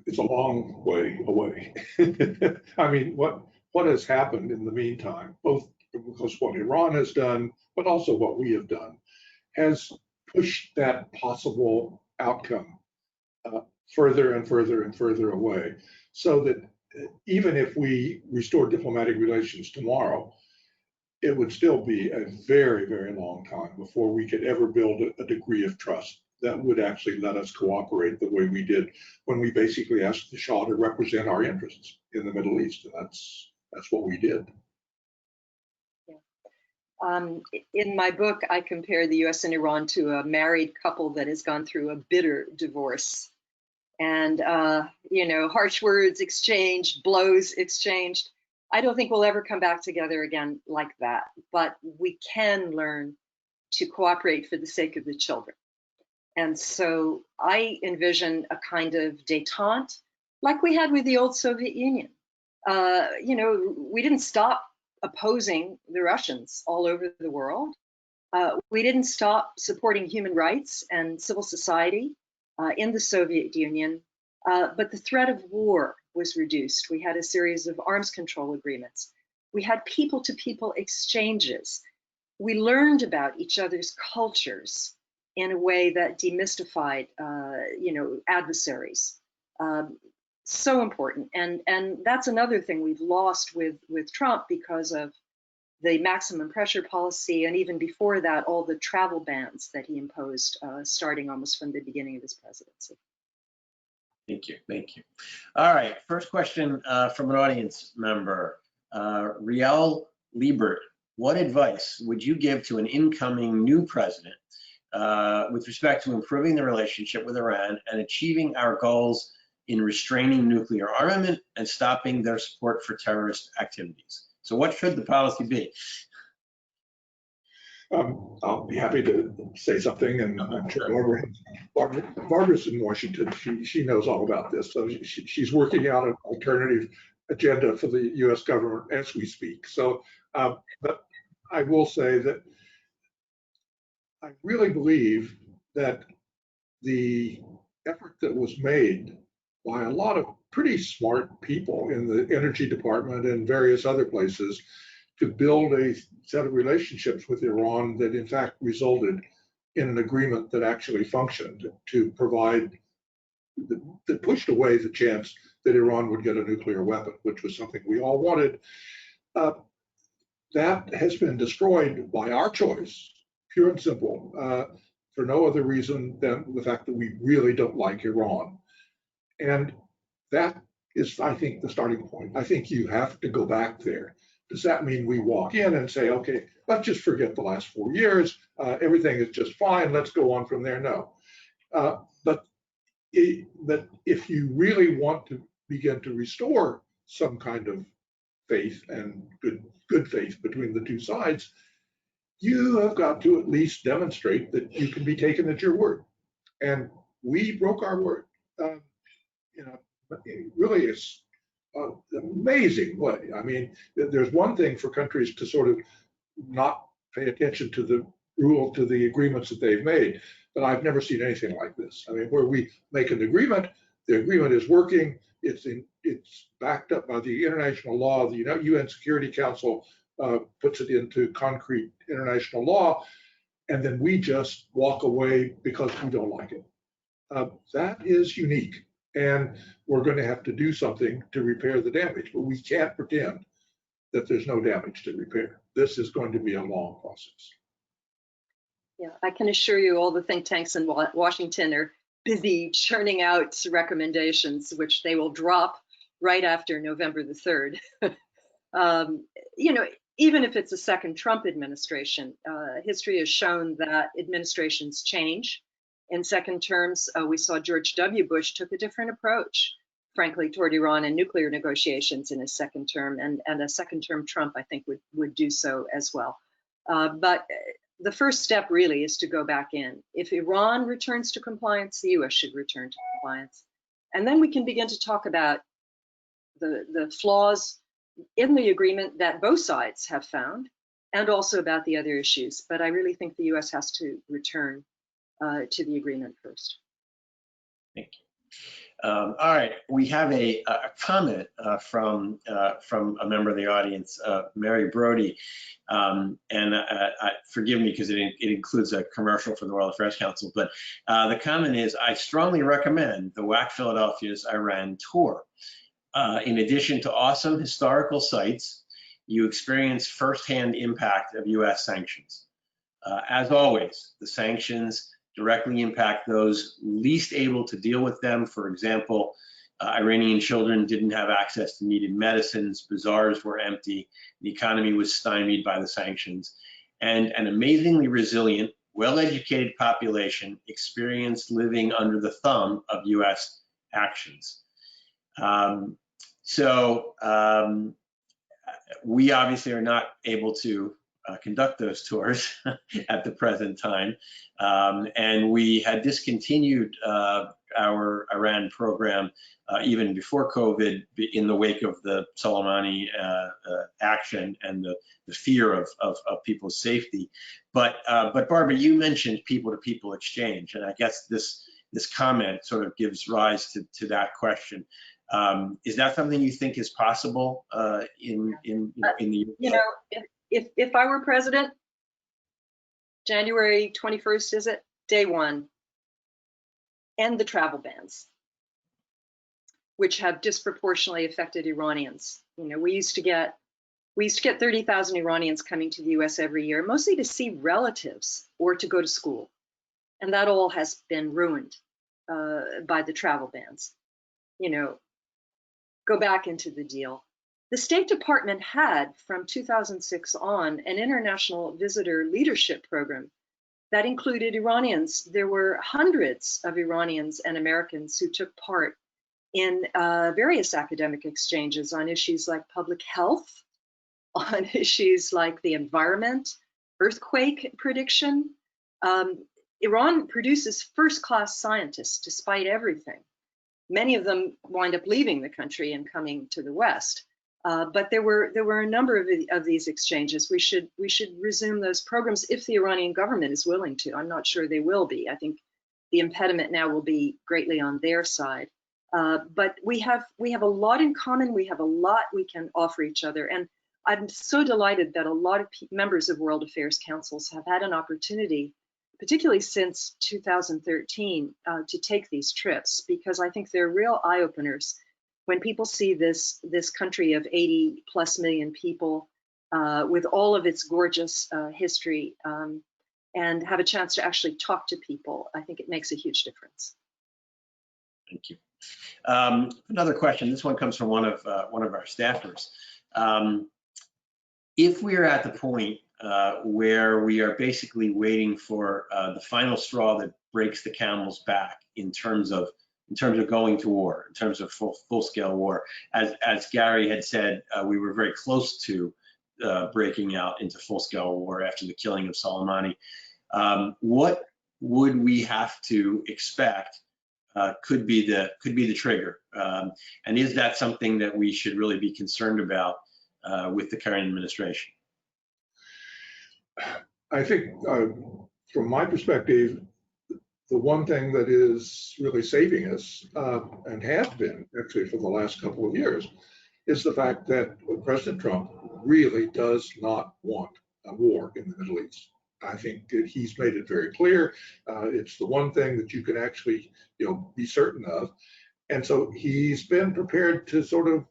It's a long way away. I mean, what has happened in the meantime, both because what Iran has done, but also what we have done, has pushed that possible outcome further and further and further away. So that even if we restore diplomatic relations tomorrow, it would still be a very, very long time before we could ever build a degree of trust that would actually let us cooperate the way we did when we basically asked the Shah to represent our interests in the Middle East. And that's what we did. Yeah. In my book, I compare the US and Iran to a married couple that has gone through a bitter divorce. And, harsh words exchanged, blows exchanged. I don't think we'll ever come back together again like that. But we can learn to cooperate for the sake of the children. And so I envision a kind of détente like we had with the old Soviet Union. You know, we didn't stop opposing the Russians all over the world. We didn't stop supporting human rights and civil society in the Soviet Union, but the threat of war was reduced. We had a series of arms control agreements. We had people-to-people exchanges. We learned about each other's cultures in a way that demystified, you know, adversaries. So important, and that's another thing we've lost with Trump because of the maximum pressure policy, and even before that, all the travel bans that he imposed, starting almost from the beginning of his presidency. Thank you, thank you. All right, first question from an audience member, Riel Liebert. What advice would you give to an incoming new president with respect to improving the relationship with Iran and achieving our goals in restraining nuclear armament and stopping their support for terrorist activities? So what should the policy be? I'll be happy to say something, and I'm sure Barbara's in Washington. She knows all about this, so she's working out an alternative agenda for the U.S. government as we speak. So, but I will say that I really believe that the effort that was made by a lot of pretty smart people in the energy department and various other places to build a set of relationships with Iran that in fact resulted in an agreement that actually functioned to provide, that pushed away the chance that Iran would get a nuclear weapon, which was something we all wanted. That has been destroyed by our choice, pure and simple, for no other reason than the fact that we really don't like Iran. And that is, I think, the starting point. I think you have to go back there. Does that mean we walk in and say, okay, let's just forget the last 4 years, everything is just fine, let's go on from there? No. But if you really want to begin to restore some kind of faith and good faith between the two sides, you have got to at least demonstrate that you can be taken at your word. And we broke our word. You know, it really is amazing way. I mean, there's one thing for countries to sort of not pay attention to the agreements that they've made, but I've never seen anything like this. I mean, where we make an agreement, the agreement is working, it's backed up by the international law, the UN Security Council puts it into concrete international law, and then we just walk away because we don't like it. That is unique. And we're going to have to do something to repair the damage, but we can't pretend that there's no damage to repair. This is going to be a long process. Yeah, I can assure you all the think tanks in Washington are busy churning out recommendations, which they will drop right after November the 3rd. You know, even if it's a second Trump administration, history has shown that administrations change. In second terms, we saw George W. Bush took a different approach, frankly, toward Iran and nuclear negotiations in his second term, and a second term Trump, I think, would do so as well. But the first step really is to go back in. If Iran returns to compliance, the US should return to compliance. And then we can begin to talk about the flaws in the agreement that both sides have found, and also about the other issues. But I really think the US has to return to the agreement first. Thank you. All right, we have a comment from a member of the audience, Mary Brody, and forgive me because it includes a commercial for the World Affairs Council, but the comment is, I strongly recommend the WAC Philadelphia's Iran tour. In addition to awesome historical sites, you experience firsthand impact of US sanctions. As always, the sanctions directly impact those least able to deal with them. For example, Iranian children didn't have access to needed medicines, bazaars were empty, the economy was stymied by the sanctions, and an amazingly resilient, well-educated population experienced living under the thumb of US actions. We obviously are not able to conduct those tours at the present time. And we had discontinued our Iran program even before COVID in the wake of the Soleimani action and the fear of people's safety. But Barbara, you mentioned people-to-people exchange, and I guess this comment sort of gives rise to that question. Is that something you think is possible in the US? If I were president, January 21st, is it? Day one, end the travel bans, which have disproportionately affected Iranians. We used to get 30,000 Iranians coming to the US every year, mostly to see relatives or to go to school. And that all has been ruined by the travel bans. Go back into the deal. The State Department had, from 2006 on, an international visitor leadership program that included Iranians. There were hundreds of Iranians and Americans who took part in various academic exchanges on issues like public health, on issues like the environment, earthquake prediction. Iran produces first-class scientists despite everything. Many of them wind up leaving the country and coming to the West. But there were a number of these exchanges. We should resume those programs if the Iranian government is willing to. I'm not sure they will be. I think the impediment now will be greatly on their side. But we have a lot in common. We have a lot we can offer each other. And I'm so delighted that a lot of members of World Affairs Councils have had an opportunity, particularly since 2013, to take these trips, because I think they're real eye-openers. When people see this country of 80+ million people with all of its gorgeous history and have a chance to actually talk to people, I think it makes a huge difference. Thank you. Another question. This one comes from one of our staffers. If we are at the point where we are basically waiting for the final straw that breaks the camel's back in terms of going to war, in terms of full-scale war, as Gary had said, we were very close to breaking out into full-scale war after the killing of Soleimani. What would we have to expect could be the trigger, and is that something that we should really be concerned about with the current administration? I think, from my perspective, the one thing that is really saving us, and has been actually for the last couple of years, is the fact that President Trump really does not want a war in the Middle East. I think that he's made it very clear. It's the one thing that you can actually, be certain of. And so he's been prepared to sort of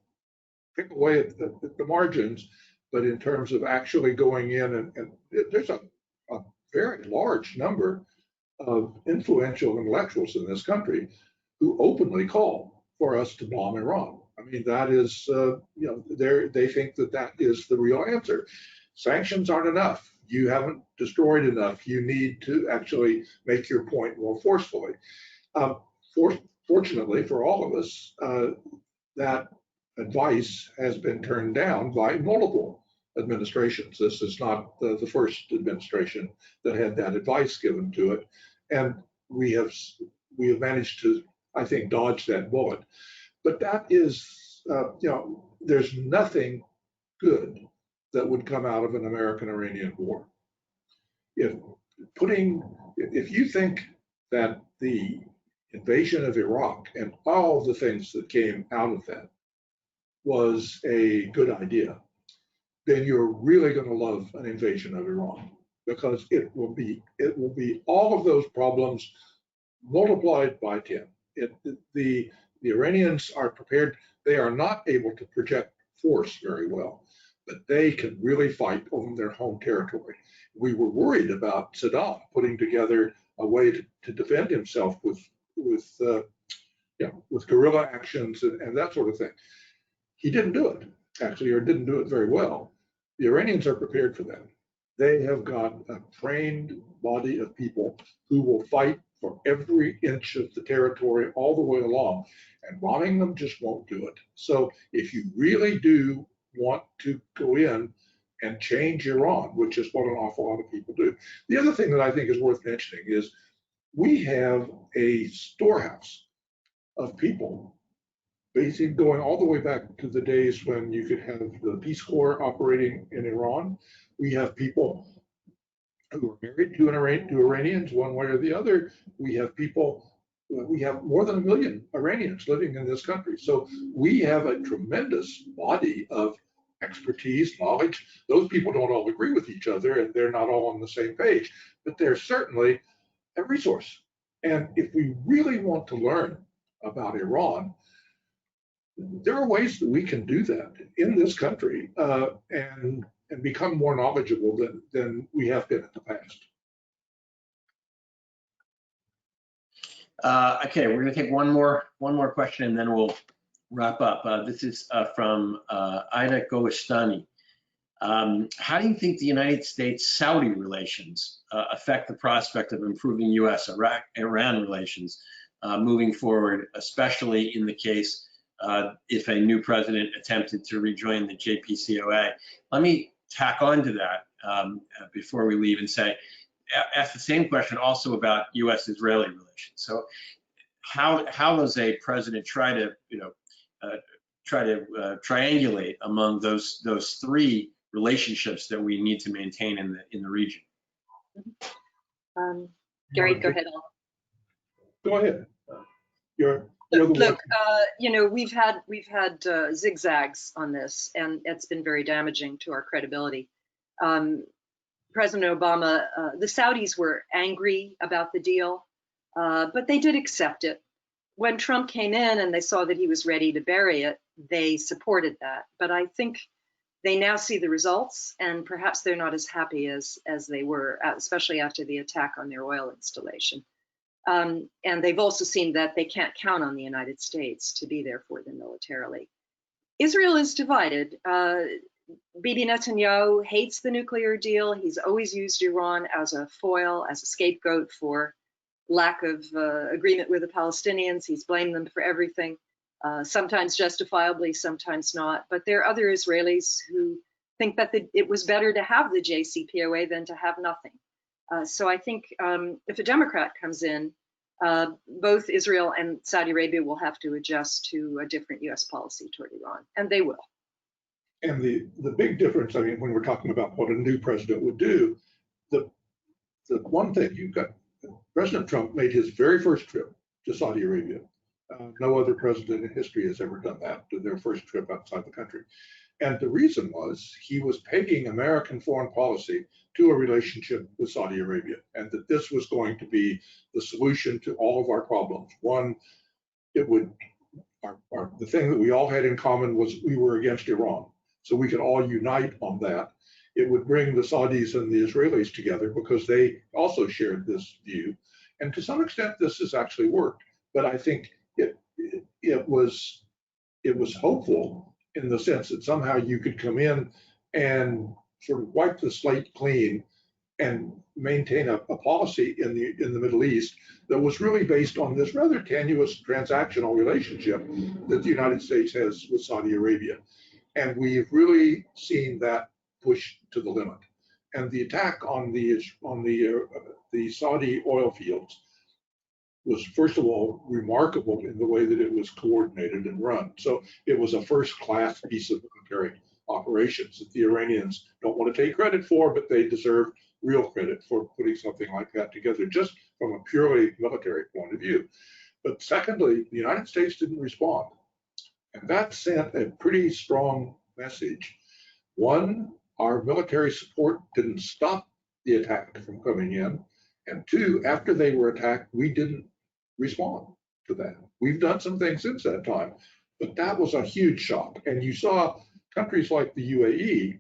pick away at the margins, but in terms of actually going in, and there's a very large number of influential intellectuals in this country who openly call for us to bomb Iran. I mean, that is, they think that is the real answer. Sanctions aren't enough. You haven't destroyed enough. You need to actually make your point more forcefully. Fortunately for all of us, that advice has been turned down by multiple administrations. This is not the first administration that had that advice given to it, and we have managed to, I think, dodge that bullet. But that is, there's nothing good that would come out of an American-Iranian war. If you think that the invasion of Iraq and all the things that came out of that was a good idea, then you're really going to love an invasion of Iran, because it will be all of those problems multiplied by 10. The Iranians are prepared. They are not able to project force very well, but they can really fight on their home territory. We were worried about Saddam putting together a way to defend himself with guerrilla actions and that sort of thing. He didn't do it, actually, or didn't do it very well. The Iranians are prepared for that. They have got a trained body of people who will fight for every inch of the territory all the way along, and bombing them just won't do it. So if you really do want to go in and change Iran, which is what an awful lot of people do. The other thing that I think is worth mentioning is we have a storehouse of people, basically going all the way back to the days when you could have the Peace Corps operating in Iran. We have people who are married to Iranians one way or the other. We have people, we have more than 1 million Iranians living in this country. So we have a tremendous body of expertise, knowledge. Those people don't all agree with each other and they're not all on the same page, but they're certainly a resource. And if we really want to learn about Iran, there are ways that we can do that in this country and become more knowledgeable than we have been in the past. Okay, we're going to take one more question and then we'll wrap up. This is from Ida Goestani. How do you think the United States-Saudi relations affect the prospect of improving U.S.-Iran relations moving forward, especially in the case if a new president attempted to rejoin the JCPOA? Let me tack on to that before we leave and ask the same question also about U.S.-Israeli relations. So how does a president try to, triangulate among those three relationships that we need to maintain in the region? Gary, go ahead. Go ahead. Look, we've had zigzags on this, and it's been very damaging to our credibility. President Obama, the Saudis were angry about the deal, but they did accept it. When Trump came in and they saw that he was ready to bury it, they supported that. But I think they now see the results, and perhaps they're not as happy as they were, especially after the attack on their oil installation. And they've also seen that they can't count on the United States to be there for them militarily. Israel is divided. Bibi Netanyahu hates the nuclear deal. He's always used Iran as a foil, as a scapegoat for lack of agreement with the Palestinians. He's blamed them for everything, sometimes justifiably, sometimes not. But there are other Israelis who think that it was better to have the JCPOA than to have nothing. So I think if a Democrat comes in, both Israel and Saudi Arabia will have to adjust to a different U.S. policy toward Iran, and they will. And the big difference, I mean, when we're talking about what a new president would do, the one thing you've got, President Trump made his very first trip to Saudi Arabia. No other president in history has ever done that, to their first trip outside the country. And the reason was he was pegging American foreign policy to a relationship with Saudi Arabia, and that this was going to be the solution to all of our problems. One, it would, the thing that we all had in common was we were against Iran. So we could all unite on that. It would bring the Saudis and the Israelis together because they also shared this view. And to some extent, this has actually worked. But I think it was hopeful in the sense that somehow you could come in and sort of wipe the slate clean and maintain a policy in the Middle East that was really based on this rather tenuous transactional relationship that the United States has with Saudi Arabia. And we've really seen that push to the limit. And the attack on the Saudi oil fields was, first of all, remarkable in the way that it was coordinated and run. So it was a first-class piece of military operations that the Iranians don't want to take credit for, but they deserve real credit for putting something like that together, just from a purely military point of view. But secondly, the United States didn't respond. And that sent a pretty strong message. One, our military support didn't stop the attack from coming in. And two, after they were attacked, we didn't respond to that. We've done some things since that time, but that was a huge shock. And you saw countries like the UAE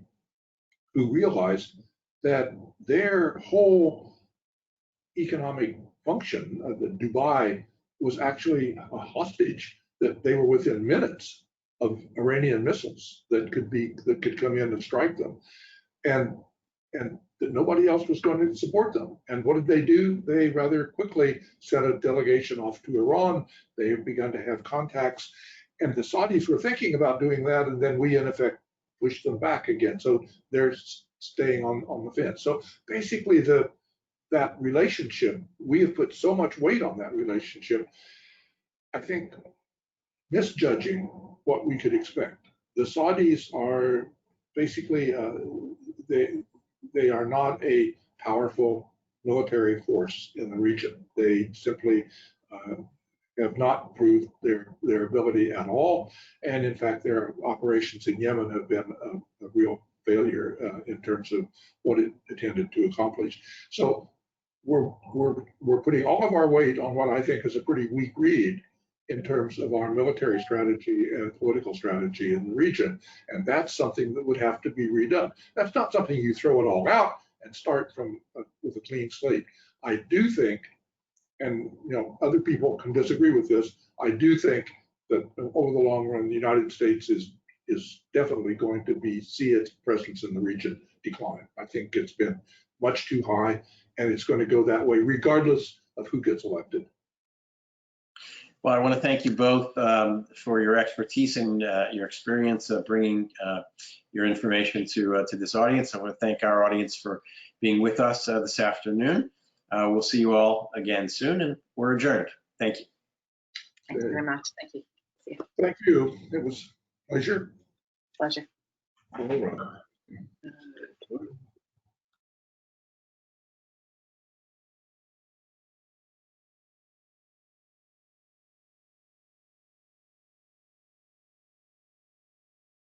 who realized that their whole economic function, that Dubai was actually a hostage, that they were within minutes of Iranian missiles that could come in and strike them, and that nobody else was going to support them. And what did they do? They rather quickly sent a delegation off to Iran. They began to have contacts, and the Saudis were thinking about doing that, and then we in effect push them back again. So they're staying on the fence. So basically that relationship, we have put so much weight on that relationship, I think misjudging what we could expect. The Saudis are basically, they are not a powerful military force in the region. They simply have not proved their ability at all. And in fact, their operations in Yemen have been a real failure in terms of what it intended to accomplish. So we're putting all of our weight on what I think is a pretty weak read in terms of our military strategy and political strategy in the region. And that's something that would have to be redone. That's not something you throw it all out and start from with a clean slate. I do think, and other people can disagree with this, I do think that over the long run, the United States is definitely going to see its presence in the region decline. I think it's been much too high, and it's going to go that way regardless of who gets elected. Well, I want to thank you both for your expertise and your experience bringing your information to this audience. I want to thank our audience for being with us this afternoon. We'll see you all again soon, and we're adjourned. Thank you. Thank you very much. Thank you. See you. Thank you. It was a pleasure. Pleasure. All right.